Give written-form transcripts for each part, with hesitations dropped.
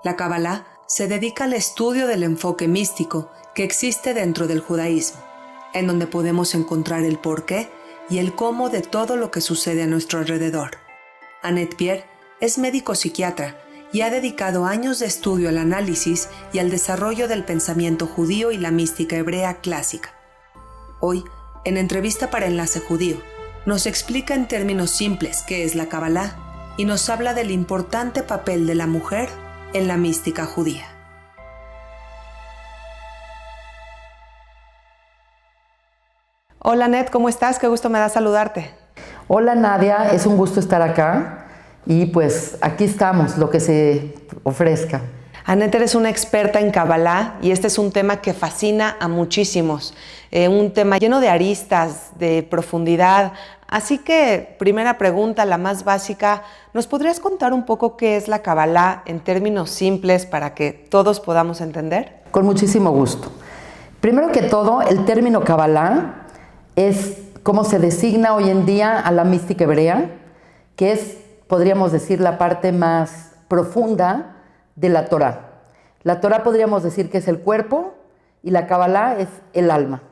La Kabbalah se dedica al estudio del enfoque místico que existe dentro del judaísmo, en donde podemos encontrar el porqué y el cómo de todo lo que sucede a nuestro alrededor. Annette Pierre es médico psiquiatra y ha dedicado años de estudio al análisis y al desarrollo del pensamiento judío y la mística hebrea clásica. Hoy, en entrevista para Enlace Judío, nos explica en términos simples qué es la Kabbalah y nos habla del importante papel de la mujer en la mística judía. Hola Annette, ¿cómo estás? Qué gusto me da saludarte. Hola Nadia, es un gusto estar acá y pues aquí estamos, lo que se ofrezca. Annette, eres una experta en Kabbalah y este es un tema que fascina a muchísimos, un tema lleno de aristas, de profundidad. Así que, primera pregunta, la más básica, ¿nos podrías contar un poco qué es la Kabbalah en términos simples para que todos podamos entender? Con muchísimo gusto. Primero que todo, el término Kabbalah es cómo se designa hoy en día a la mística hebrea, que es, podríamos decir, la parte más profunda de la Torá. La Torá podríamos decir que es el cuerpo y la Kabbalah es el alma.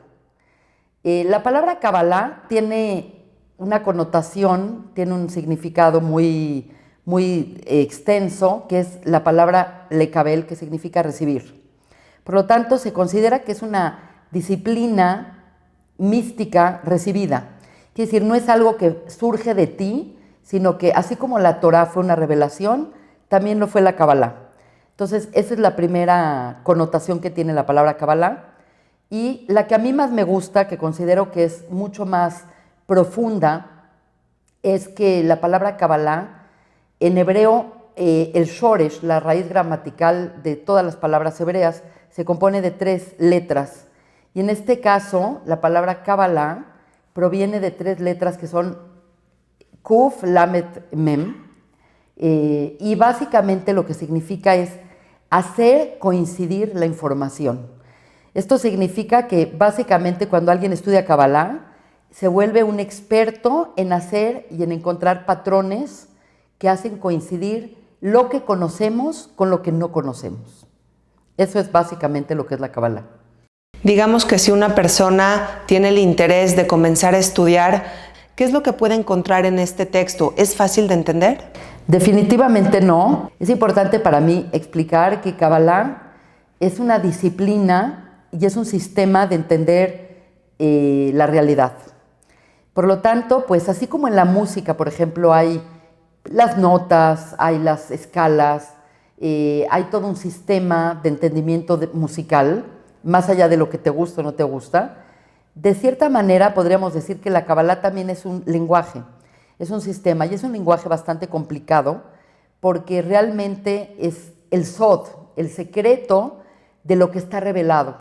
La palabra Kabbalah tiene una connotación, tiene un significado muy extenso, que es la palabra lekabel, que significa recibir. Por lo tanto, se considera que es una disciplina mística recibida. Quiere decir, no es algo que surge de ti, sino que así como la Torá fue una revelación, también lo fue la Kabbalah. Entonces, esa es la primera connotación que tiene la palabra Kabbalah. Y la que a mí más me gusta, que considero que es mucho más profunda, es que la palabra Kabbalah, en hebreo, el shoresh, la raíz gramatical de todas las palabras hebreas, se compone de 3 letras. Y en este caso, la palabra Kabbalah proviene de 3 letras que son Kuf, Lamet, Mem. Y básicamente lo que significa es hacer coincidir la información. Esto significa que básicamente cuando alguien estudia Kabbalah, se vuelve un experto en hacer y en encontrar patrones que hacen coincidir lo que conocemos con lo que no conocemos. Eso es básicamente lo que es la Kabbalah. Digamos que si una persona tiene el interés de comenzar a estudiar, ¿qué es lo que puede encontrar en este texto? ¿Es fácil de entender? Definitivamente no. Es importante para mí explicar que Kabbalah es una disciplina y es un sistema de entender la realidad. Por lo tanto, pues así como en la música, por ejemplo, hay las notas, hay las escalas, hay todo un sistema de entendimiento musical, más allá de lo que te gusta o no te gusta. De cierta manera podríamos decir que la Kabbalah también es un lenguaje, es un sistema y es un lenguaje bastante complicado porque realmente es el sod, el secreto de lo que está revelado.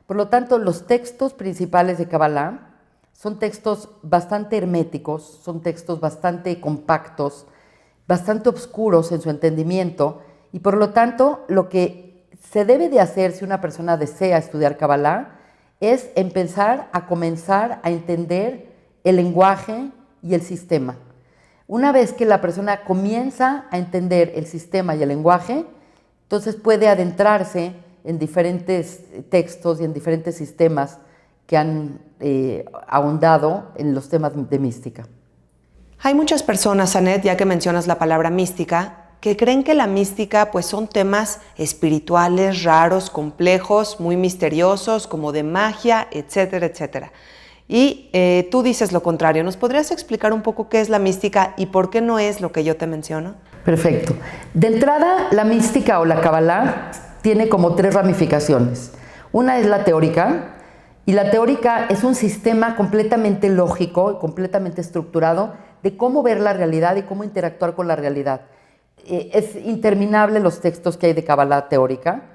Por lo tanto, los textos principales de Kabbalah son textos bastante herméticos, son textos bastante compactos, bastante oscuros en su entendimiento y por lo tanto lo que se debe de hacer si una persona desea estudiar Kabbalah es empezar a comenzar a entender el lenguaje y el sistema. Una vez que la persona comienza a entender el sistema y el lenguaje, entonces puede adentrarse en diferentes textos y en diferentes sistemas que han ahondado en los temas de mística. Hay muchas personas, Annette, ya que mencionas la palabra mística, que creen que la mística pues son temas espirituales, raros, complejos, muy misteriosos, como de magia, etcétera, etcétera. Y tú dices lo contrario. ¿Nos podrías explicar un poco qué es la mística y por qué no es lo que yo te menciono? Perfecto. De entrada, la mística o la Kabbalah tiene como 3 ramificaciones. Una es la teórica, y la teórica es un sistema completamente lógico, completamente estructurado de cómo ver la realidad y cómo interactuar con la realidad. Es interminable los textos que hay de Kabbalah teórica.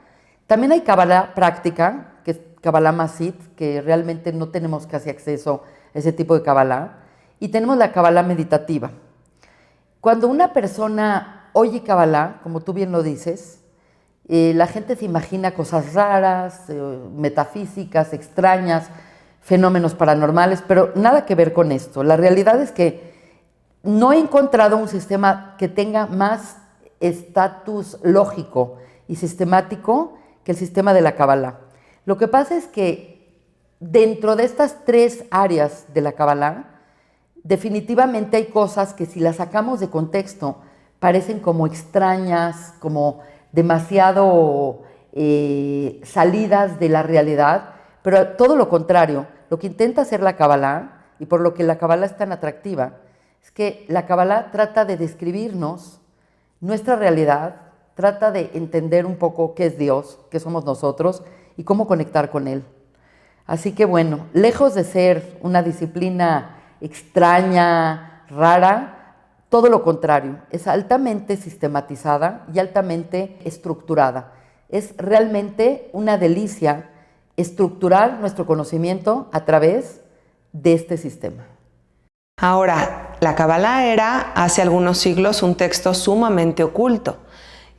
También hay Kabbalah práctica, que es Kabbalah Masit, que realmente no tenemos casi acceso a ese tipo de Kabbalah. Y tenemos la Kabbalah meditativa. Cuando una persona oye Kabbalah, como tú bien lo dices, la gente se imagina cosas raras, metafísicas, extrañas, fenómenos paranormales, pero nada que ver con esto. La realidad es que no he encontrado un sistema que tenga más estatus lógico y sistemático que el sistema de la Kabbalah. Lo que pasa es que dentro de estas tres áreas de la Kabbalah, definitivamente hay cosas que si las sacamos de contexto parecen como extrañas, como demasiado salidas de la realidad, pero todo lo contrario, lo que intenta hacer la Kabbalah, y por lo que la Kabbalah es tan atractiva, es que la Kabbalah trata de describirnos nuestra realidad, trata de entender un poco qué es Dios, qué somos nosotros y cómo conectar con Él. Así que bueno, lejos de ser una disciplina extraña, rara, todo lo contrario, es altamente sistematizada y altamente estructurada. Es realmente una delicia estructurar nuestro conocimiento a través de este sistema. Ahora, la Kabbalah era hace algunos siglos un texto sumamente oculto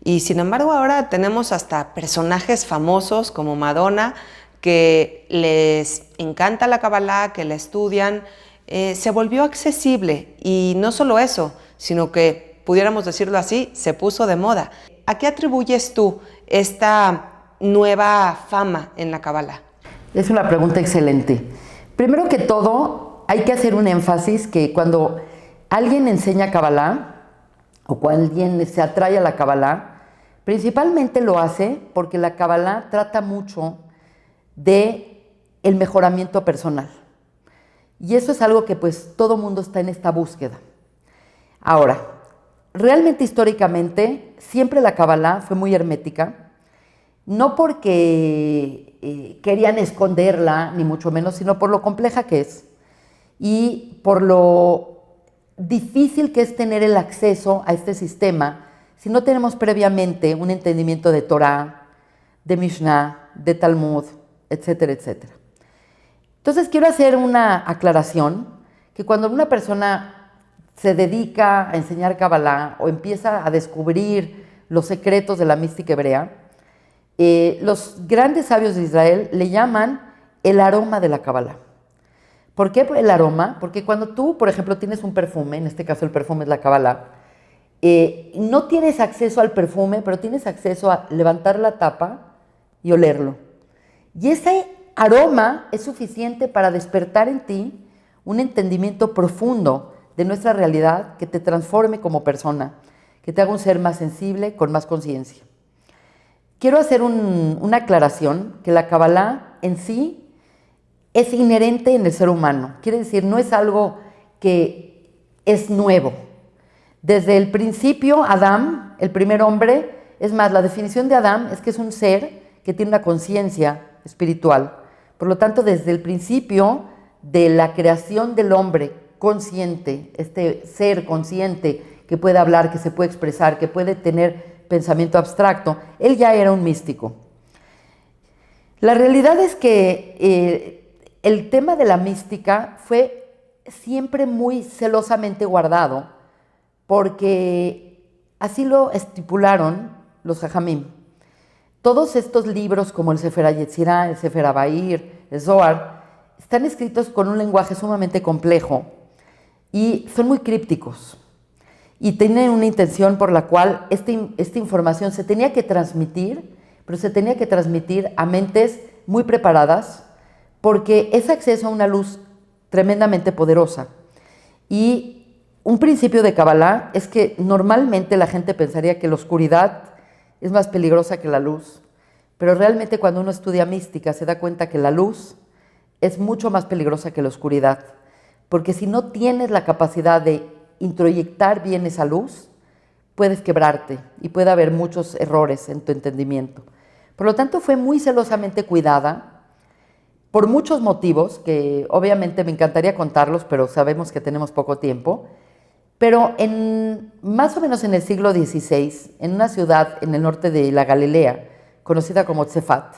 y sin embargo ahora tenemos hasta personajes famosos como Madonna que les encanta la Kabbalah, que la estudian, se volvió accesible y no solo eso, sino que, pudiéramos decirlo así, se puso de moda. ¿A qué atribuyes tú esta nueva fama en la Kabbalah? Es una pregunta excelente. Primero que todo, hay que hacer un énfasis que cuando alguien enseña Kabbalah o cuando alguien se atrae a la Kabbalah, principalmente lo hace porque la Kabbalah trata mucho de el mejoramiento personal. Y eso es algo que pues todo mundo está en esta búsqueda. Ahora, realmente históricamente siempre la Kabbalah fue muy hermética, no porque querían esconderla, ni mucho menos, sino por lo compleja que es y por lo difícil que es tener el acceso a este sistema si no tenemos previamente un entendimiento de Torah, de Mishnah, de Talmud, etcétera, etcétera. Entonces quiero hacer una aclaración, que cuando una persona se dedica a enseñar Kabbalah o empieza a descubrir los secretos de la mística hebrea, los grandes sabios de Israel le llaman el aroma de la Kabbalah. ¿Por qué el aroma? Porque cuando tú, por ejemplo, tienes un perfume, en este caso el perfume es la Kabbalah, no tienes acceso al perfume, pero tienes acceso a levantar la tapa y olerlo. Y ese aroma es suficiente para despertar en ti un entendimiento profundo de nuestra realidad que te transforme como persona, que te haga un ser más sensible, con más conciencia. Quiero hacer una aclaración, que la Kabbalah en sí es inherente en el ser humano. Quiere decir, no es algo que es nuevo. Desde el principio, Adán, el primer hombre, es más, la definición de Adán es que es un ser que tiene una conciencia espiritual. Por lo tanto, desde el principio de la creación del hombre consciente, este ser consciente que puede hablar, que se puede expresar, que puede tener pensamiento abstracto, él ya era un místico. La realidad es que el tema de la mística fue siempre muy celosamente guardado, porque así lo estipularon los Jajamim. Todos estos libros como el Sefer HaYetzirah, el Sefer HaBahir, el Zohar, están escritos con un lenguaje sumamente complejo y son muy crípticos. Y tienen una intención por la cual esta información se tenía que transmitir, pero se tenía que transmitir a mentes muy preparadas, porque es acceso a una luz tremendamente poderosa. Y un principio de Kabbalah es que normalmente la gente pensaría que la oscuridad es más peligrosa que la luz, pero realmente cuando uno estudia mística se da cuenta que la luz es mucho más peligrosa que la oscuridad, porque si no tienes la capacidad de introyectar bien esa luz, puedes quebrarte y puede haber muchos errores en tu entendimiento. Por lo tanto, fue muy celosamente cuidada por muchos motivos que obviamente me encantaría contarlos, pero sabemos que tenemos poco tiempo. Pero más o menos en el siglo XVI, en una ciudad en el norte de la Galilea, conocida como Tzefat,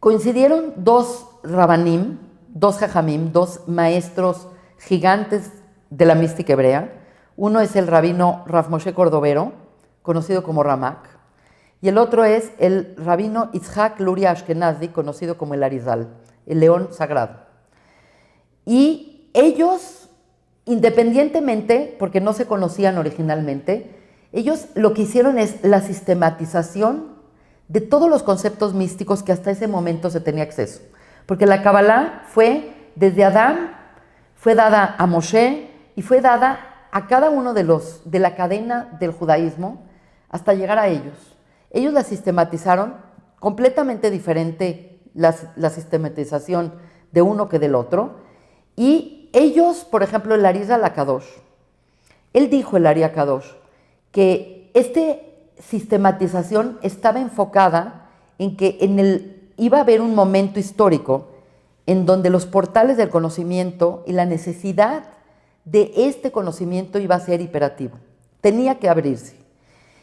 coincidieron dos rabanim, dos jajamim, dos maestros gigantes de la mística hebrea. Uno es el rabino Rav Moshe Cordovero, conocido como Ramak, y el otro es el rabino Itzhak Luria Ashkenazi, conocido como el Arizal, el león sagrado. Y ellos, independientemente, porque no se conocían originalmente, Ellos lo que hicieron es la sistematización de todos los conceptos místicos que hasta ese momento se tenía acceso. Porque la Kabbalah fue desde Adán, fue dada a Moshe y fue dada a cada uno de la cadena del judaísmo hasta llegar a ellos. Ellos la sistematizaron completamente diferente la sistematización de uno que del otro. Y ellos, por ejemplo, el Arizal HaKadosh, él dijo, el Ari HaKadosh, que esta sistematización estaba enfocada en que iba a haber un momento histórico en donde los portales del conocimiento y la necesidad de este conocimiento iba a ser imperativo. Tenía que abrirse.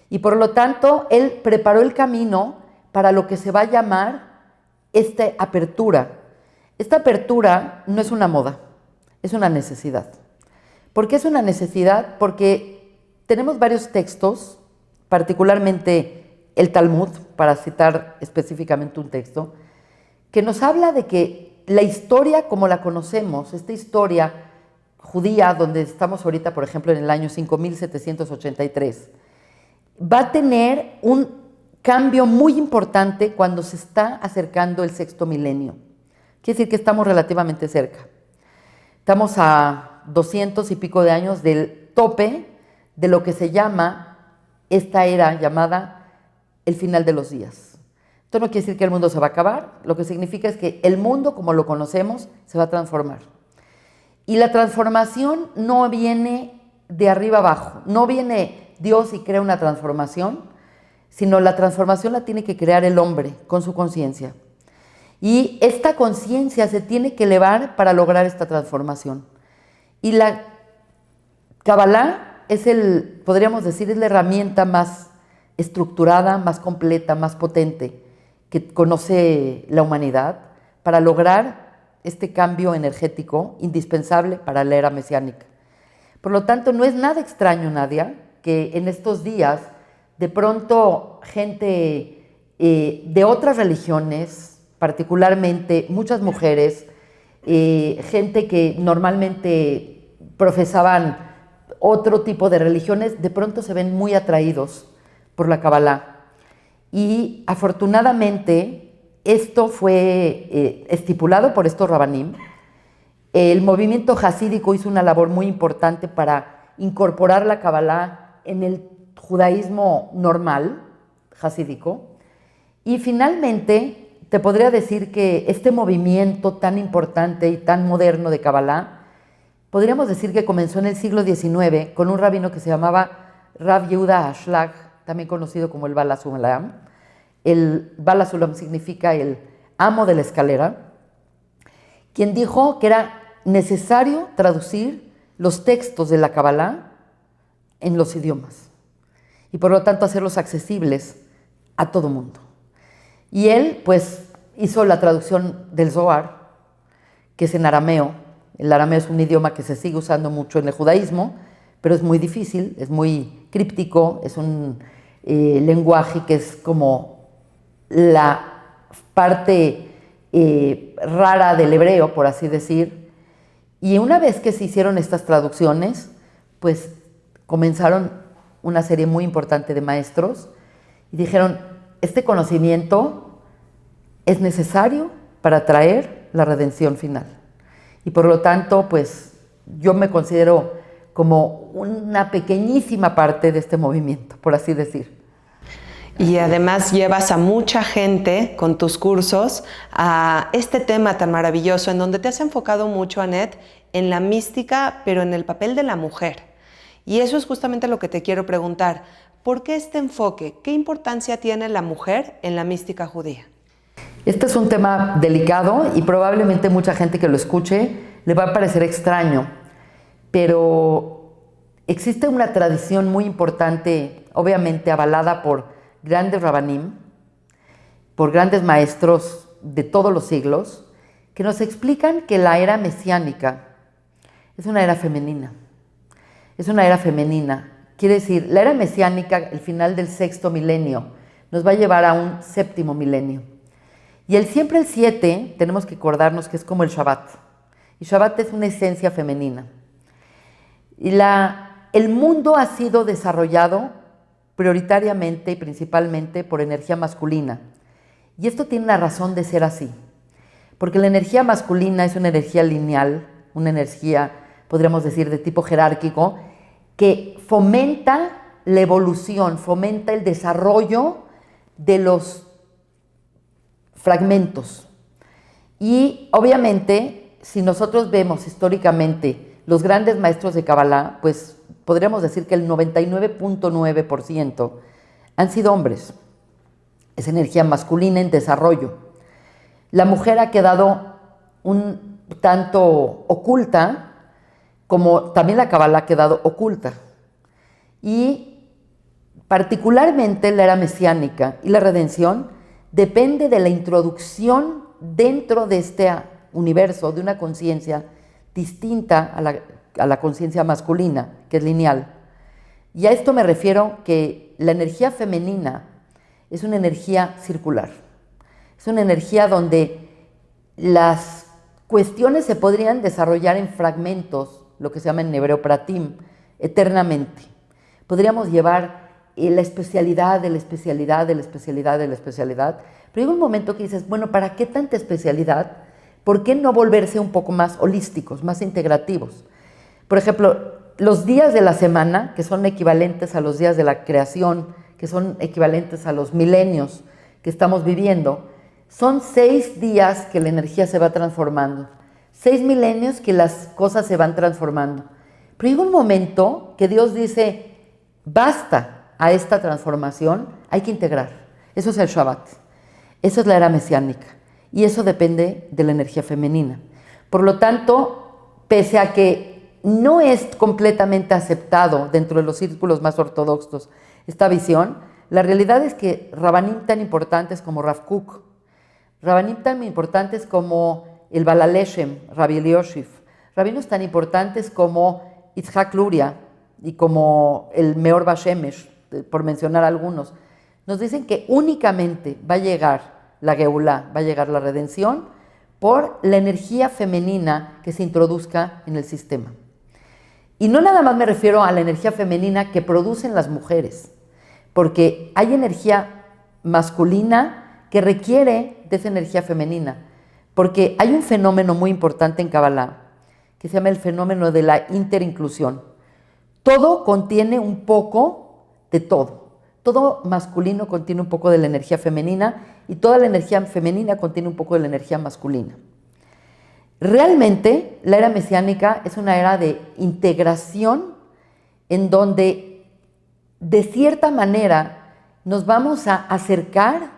Y por lo tanto, él preparó el camino para lo que se va a llamar esta apertura. Esta apertura no es una moda, es una necesidad. ¿Por qué es una necesidad? Porque tenemos varios textos, particularmente el Talmud, para citar específicamente un texto, que nos habla de que la historia como la conocemos, esta historia judía, donde estamos ahorita, por ejemplo, en el año 5783, va a tener un cambio muy importante cuando se está acercando el sexto milenio. Quiere decir que estamos relativamente cerca. Estamos a 200 y pico de años del tope de lo que se llama esta era llamada el final de los días. Esto no quiere decir que el mundo se va a acabar, lo que significa es que el mundo como lo conocemos se va a transformar. Y la transformación no viene de arriba abajo, no viene Dios y crea una transformación, sino la transformación la tiene que crear el hombre con su conciencia. Y esta conciencia se tiene que elevar para lograr esta transformación. Y la Kabbalah es podríamos decir, es la herramienta más estructurada, más completa, más potente que conoce la humanidad para lograr este cambio energético indispensable para la era mesiánica. Por lo tanto, no es nada extraño, Nadia, que en estos días de pronto gente de otras religiones, particularmente muchas mujeres, gente que normalmente profesaban otro tipo de religiones, de pronto se ven muy atraídos por la Kabbalah. Y afortunadamente esto fue estipulado por estos rabanim. El movimiento jasídico hizo una labor muy importante para incorporar la Kabbalah en el judaísmo normal, jasídico. Y finalmente te podría decir que este movimiento tan importante y tan moderno de Kabbalah, podríamos decir que comenzó en el siglo XIX con un rabino que se llamaba Rav Yehuda Ashlag, también conocido como el Bala Sulam. El Bala Sulam significa el amo de la escalera, quien dijo que era necesario traducir los textos de la Kabbalah en los idiomas y por lo tanto hacerlos accesibles a todo mundo. Y él pues hizo la traducción del Zohar, que es en arameo. El arameo es un idioma que se sigue usando mucho en el judaísmo, pero es muy difícil, es muy críptico, es un lenguaje que es como la parte rara del hebreo, por así decir. Y una vez que se hicieron estas traducciones, pues comenzaron una serie muy importante de maestros y dijeron, este conocimiento es necesario para traer la redención final. Y por lo tanto, pues yo me considero como una pequeñísima parte de este movimiento, por así decir. Y además llevas a mucha gente con tus cursos a este tema tan maravilloso en donde te has enfocado mucho, Annette, en la mística, pero en el papel de la mujer. Y eso es justamente lo que te quiero preguntar. ¿Por qué este enfoque? ¿Qué importancia tiene la mujer en la mística judía? Este es un tema delicado y probablemente mucha gente que lo escuche le va a parecer extraño, pero existe una tradición muy importante, obviamente avalada por grandes rabanim, por grandes maestros de todos los siglos, que nos explican que la era mesiánica es una era femenina. Es una era femenina. Quiere decir, la era mesiánica, el final del sexto milenio, nos va a llevar a un séptimo milenio. Y siempre el 7, tenemos que acordarnos que es como el Shabbat. Y Shabbat es una esencia femenina. Y el mundo ha sido desarrollado prioritariamente y principalmente por energía masculina. Y esto tiene una razón de ser así, porque la energía masculina es una energía lineal, una energía, podríamos decir, de tipo jerárquico, que fomenta la evolución, fomenta el desarrollo de los fragmentos. Y obviamente, si nosotros vemos históricamente los grandes maestros de Kabbalah, pues podríamos decir que el 99.9% han sido hombres. Es energía masculina en desarrollo. La mujer ha quedado un tanto oculta, como también la Kabbalah ha quedado oculta. Y particularmente la era mesiánica y la redención depende de la introducción dentro de este universo de una conciencia distinta a la conciencia masculina, que es lineal. Y a esto me refiero que la energía femenina es una energía circular. Es una energía donde las cuestiones se podrían desarrollar en fragmentos, lo que se llama en hebreo pratim, eternamente. Podríamos llevar la especialidad de la especialidad de la especialidad de la especialidad, pero llega un momento que dices, bueno, ¿para qué tanta especialidad? ¿Por qué no volverse un poco más holísticos, más integrativos? Por ejemplo, los días de la semana, que son equivalentes a los días de la creación, que son equivalentes a los milenios que estamos viviendo, son 6 días que la energía se va transformando, 6 milenios que las cosas se van transformando. Pero llega un momento que Dios dice, basta a esta transformación, hay que integrar. Eso es el Shabbat, eso es la era mesiánica y eso depende de la energía femenina. Por lo tanto, pese a que no es completamente aceptado dentro de los círculos más ortodoxos esta visión, la realidad es que rabanim tan importantes como Rav Kook, rabanim tan importantes como el Baal HaLeshem, Rabbi Elioshiv, rabinos tan importantes como Itzhak Luria y como el Meor Bashemesh, por mencionar algunos, nos dicen que únicamente va a llegar la Geulá, va a llegar la redención por la energía femenina que se introduzca en el sistema. Y no nada más me refiero a la energía femenina que producen las mujeres, porque hay energía masculina que requiere de esa energía femenina, porque hay un fenómeno muy importante en Kabbalah que se llama el fenómeno de la interinclusión. Todo contiene un poco de todo. Todo masculino contiene un poco de la energía femenina y toda la energía femenina contiene un poco de la energía masculina. Realmente, la era mesiánica es una era de integración en donde, de cierta manera, nos vamos a acercar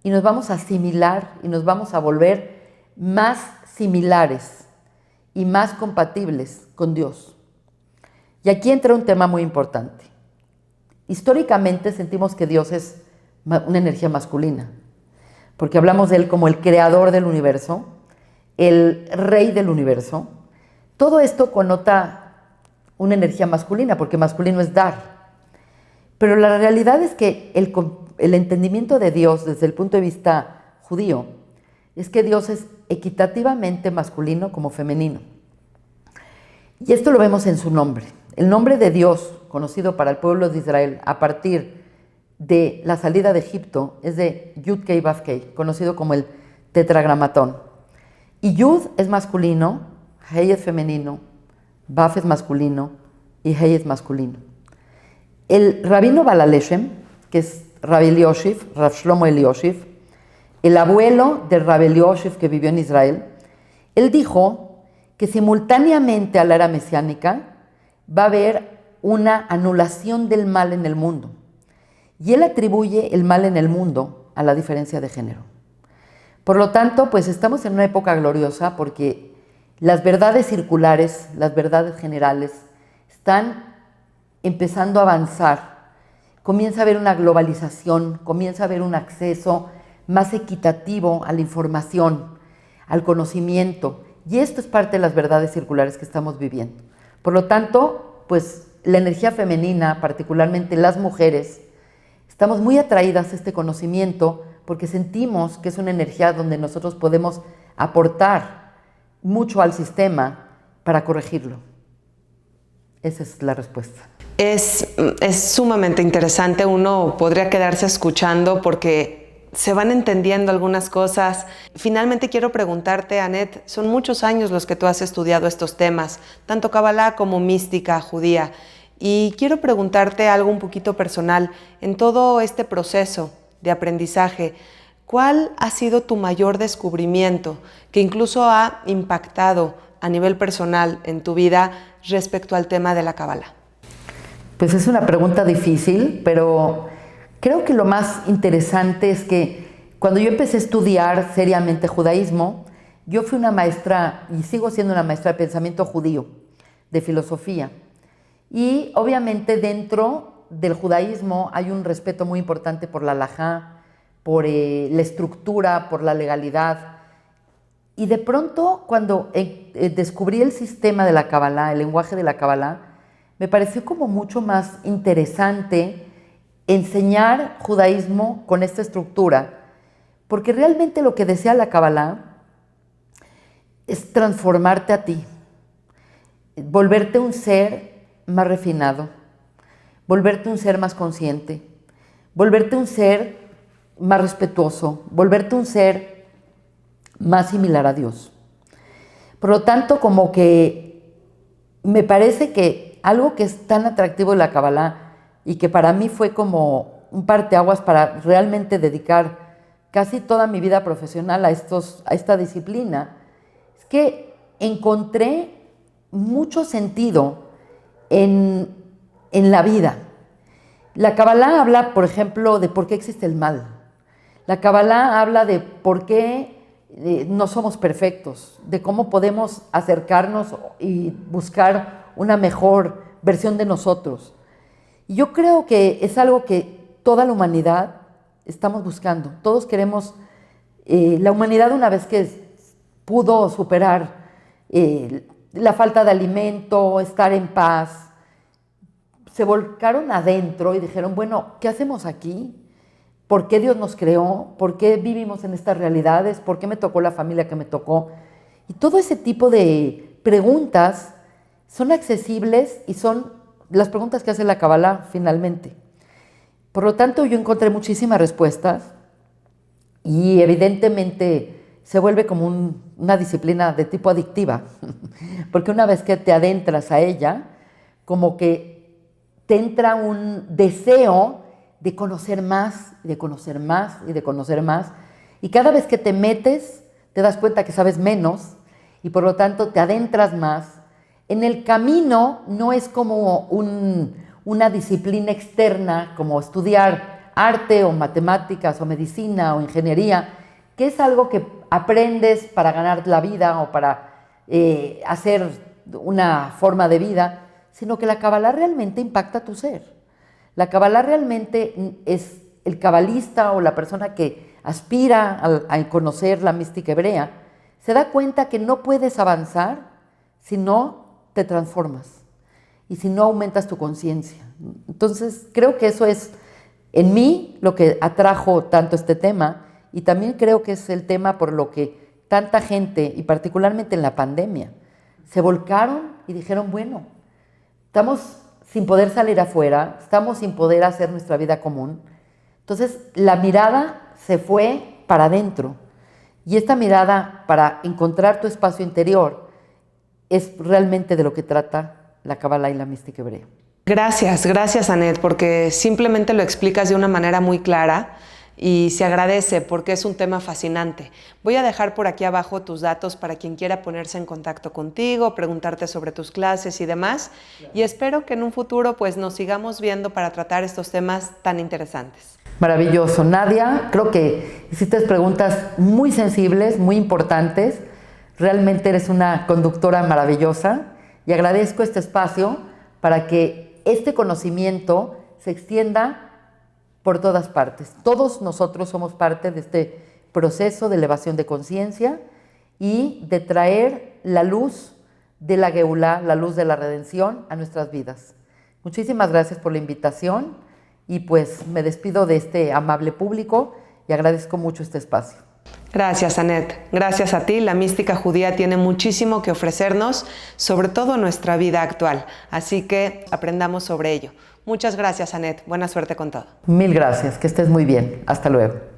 y nos vamos a asimilar y nos vamos a volver más similares y más compatibles con Dios. Y aquí entra un tema muy importante. Históricamente sentimos que Dios es una energía masculina, porque hablamos de Él como el creador del universo, el rey del universo. Todo esto connota una energía masculina, porque masculino es dar. Pero la realidad es que el entendimiento de Dios desde el punto de vista judío es que Dios es equitativamente masculino como femenino. Y esto lo vemos en su nombre. El nombre de Dios, conocido para el pueblo de Israel a partir de la salida de Egipto, es de Yud Kei Vav Kei, conocido como el tetragramatón. Y Yud es masculino, Hei es femenino, Vav es masculino y Hei es masculino. El rabino Baal HaLeshem, que es Rabbi Elioshiv, Rav Shlomo Elioshiv, el abuelo de Rabbi Elioshiv que vivió en Israel, él dijo que simultáneamente a la era mesiánica va a haber una anulación del mal en el mundo. Y él atribuye el mal en el mundo a la diferencia de género. Por lo tanto, pues estamos en una época gloriosa porque las verdades circulares, las verdades generales, están empezando a avanzar. Comienza a haber una globalización, comienza a haber un acceso más equitativo a la información, al conocimiento. Y esto es parte de las verdades circulares que estamos viviendo. Por lo tanto, pues la energía femenina, particularmente las mujeres, estamos muy atraídas a este conocimiento porque sentimos que es una energía donde nosotros podemos aportar mucho al sistema para corregirlo. Esa es la respuesta. Es sumamente interesante, uno podría quedarse escuchando porque se van entendiendo algunas cosas. Finalmente quiero preguntarte, Annette, son muchos años los que tú has estudiado estos temas, tanto Kabbalah como mística judía, y quiero preguntarte algo un poquito personal. En todo este proceso de aprendizaje, ¿cuál ha sido tu mayor descubrimiento que incluso ha impactado a nivel personal en tu vida respecto al tema de la Kabbalah? Pues es una pregunta difícil, pero creo que lo más interesante es que cuando yo empecé a estudiar seriamente judaísmo, yo fui una maestra, y sigo siendo una maestra de pensamiento judío, de filosofía. Y obviamente dentro del judaísmo hay un respeto muy importante por la halajá, por la estructura, por la legalidad. Y de pronto, cuando descubrí el sistema de la Kabbalah, el lenguaje de la Kabbalah, me pareció como mucho más interesante enseñar judaísmo con esta estructura, porque realmente lo que desea la Kabbalah es transformarte a ti, volverte un ser más refinado, volverte un ser más consciente, volverte un ser más respetuoso, volverte un ser más similar a Dios. Por lo tanto, como que me parece que algo que es tan atractivo de la Kabbalah y que para mí fue como un parteaguas para realmente dedicar casi toda mi vida profesional a esta disciplina, es que encontré mucho sentido en la vida. La Kabbalah habla, por ejemplo, de por qué existe el mal. La Kabbalah habla de por qué no somos perfectos, de cómo podemos acercarnos y buscar una mejor versión de nosotros. Y yo creo que es algo que toda la humanidad estamos buscando. Todos queremos, la humanidad una vez que pudo superar la falta de alimento, estar en paz, se volcaron adentro y dijeron, bueno, ¿qué hacemos aquí? ¿Por qué Dios nos creó? ¿Por qué vivimos en estas realidades? ¿Por qué me tocó la familia que me tocó? Y todo ese tipo de preguntas son accesibles y son las preguntas que hace la Kabbalah finalmente. Por lo tanto, yo encontré muchísimas respuestas y evidentemente se vuelve como una disciplina de tipo adictiva, porque una vez que te adentras a ella, como que te entra un deseo de conocer más, de conocer más y de conocer más, y cada vez que te metes te das cuenta que sabes menos y por lo tanto te adentras más. En el camino no es como una disciplina externa, como estudiar arte o matemáticas o medicina o ingeniería, que es algo que aprendes para ganar la vida o para hacer una forma de vida, sino que la Kabbalah realmente impacta tu ser. La Kabbalah realmente es el cabalista o la persona que aspira a conocer la mística hebrea, se da cuenta que no puedes avanzar si no te transformas y si no aumentas tu conciencia. Entonces, creo que eso es en mí lo que atrajo tanto este tema y también creo que es el tema por lo que tanta gente, y particularmente en la pandemia, se volcaron y dijeron, bueno, estamos sin poder salir afuera, estamos sin poder hacer nuestra vida común. Entonces, la mirada se fue para adentro y esta mirada para encontrar tu espacio interior es realmente de lo que trata la Kabbalah y la mística hebrea. Gracias, Annette, porque simplemente lo explicas de una manera muy clara y se agradece porque es un tema fascinante. Voy a dejar por aquí abajo tus datos para quien quiera ponerse en contacto contigo, preguntarte sobre tus clases y demás. Y espero que en un futuro pues nos sigamos viendo para tratar estos temas tan interesantes. Maravilloso. Nadia, creo que hiciste preguntas muy sensibles, muy importantes. Realmente eres una conductora maravillosa y agradezco este espacio para que este conocimiento se extienda por todas partes. Todos nosotros somos parte de este proceso de elevación de conciencia y de traer la luz de la Geulá, la luz de la redención a nuestras vidas. Muchísimas gracias por la invitación y pues me despido de este amable público y agradezco mucho este espacio. Gracias, Anet. Gracias a ti, la mística judía tiene muchísimo que ofrecernos, sobre todo en nuestra vida actual. Así que aprendamos sobre ello. Muchas gracias, Anet. Buena suerte con todo. Mil gracias. Que estés muy bien. Hasta luego.